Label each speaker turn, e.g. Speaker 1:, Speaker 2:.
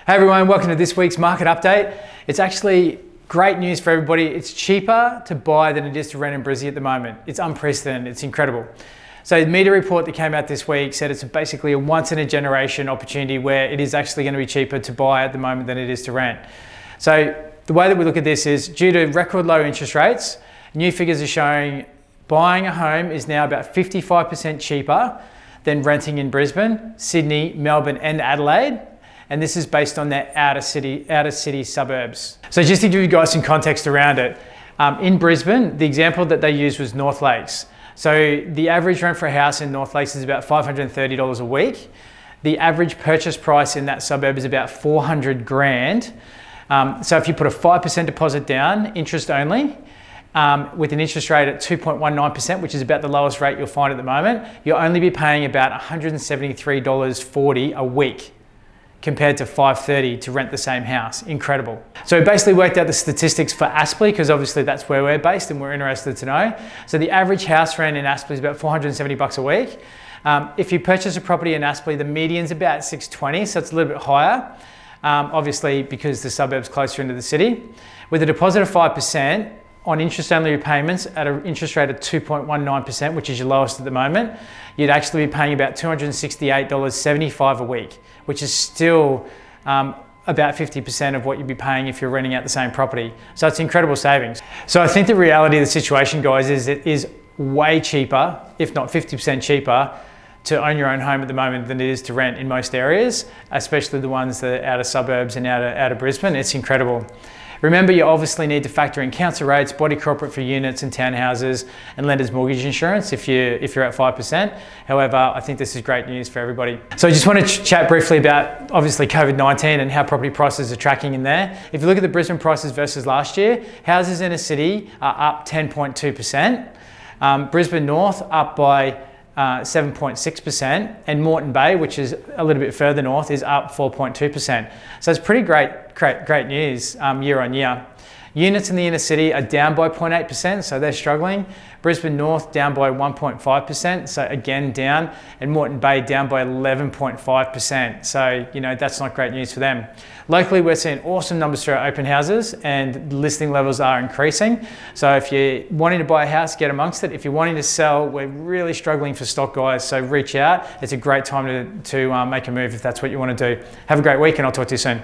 Speaker 1: Hey everyone, welcome to this week's market update. It's actually great news for everybody. It's cheaper to buy than it is to rent in Brissie at the moment. It's unprecedented, it's incredible. So the media report that came out this week said it's basically a once in a generation opportunity where it is actually going to be cheaper to buy at the moment than it is to rent. So the way that we look at this is due to record low interest rates, new figures are showing buying a home is now about 55% cheaper than renting in Brisbane, Sydney, Melbourne and Adelaide. And this is based on their outer city suburbs. So just to give you guys some context around it, in Brisbane, the example that they used was North Lakes. So the average rent for a house in North Lakes is about $530 a week. The average purchase price in that suburb is about 400 grand. So if you put a 5% deposit down, interest only, with an interest rate at 2.19%, which is about the lowest rate you'll find at the moment, you'll only be paying about $173.40 a week, compared to $530 to rent the same house. Incredible. So we basically worked out the statistics for Aspley, because obviously that's where we're based and we're interested to know. So the average house rent in Aspley is about $470 a week. If you purchase a property in Aspley, the median's about $620, so it's a little bit higher, obviously because the suburb's closer into the city. With a deposit of 5%, on interest-only repayments at an interest rate of 2.19%, which is your lowest at the moment, you'd actually be paying about $268.75 a week, which is still about 50% of what you'd be paying if you're renting out the same property. So it's incredible savings. So I think the reality of the situation, guys, is it is way cheaper, if not 50% cheaper, to own your own home at the moment than it is to rent in most areas, especially the ones that are out of suburbs and out of Brisbane. It's incredible. Remember, you obviously need to factor in council rates, body corporate for units and townhouses, and lender's mortgage insurance if you're at 5%. However, I think this is great news for everybody. So I just want to chat briefly about obviously COVID-19 and how property prices are tracking in there. If you look at the Brisbane prices versus last year, houses in a city are up 10.2%. Brisbane North up by 7.6%, and Moreton Bay, which is a little bit further north, is up 4.2%. So it's pretty great news year on year. Units in the inner city are down by 0.8%, so they're struggling. Brisbane North down by 1.5%, so again down, and Moreton Bay down by 11.5%. So, that's not great news for them. Locally, we're seeing awesome numbers for our open houses, and listing levels are increasing. So if you're wanting to buy a house, get amongst it. If you're wanting to sell, we're really struggling for stock, guys, so reach out. It's a great time to make a move if that's what you want to do. Have a great week, and I'll talk to you soon.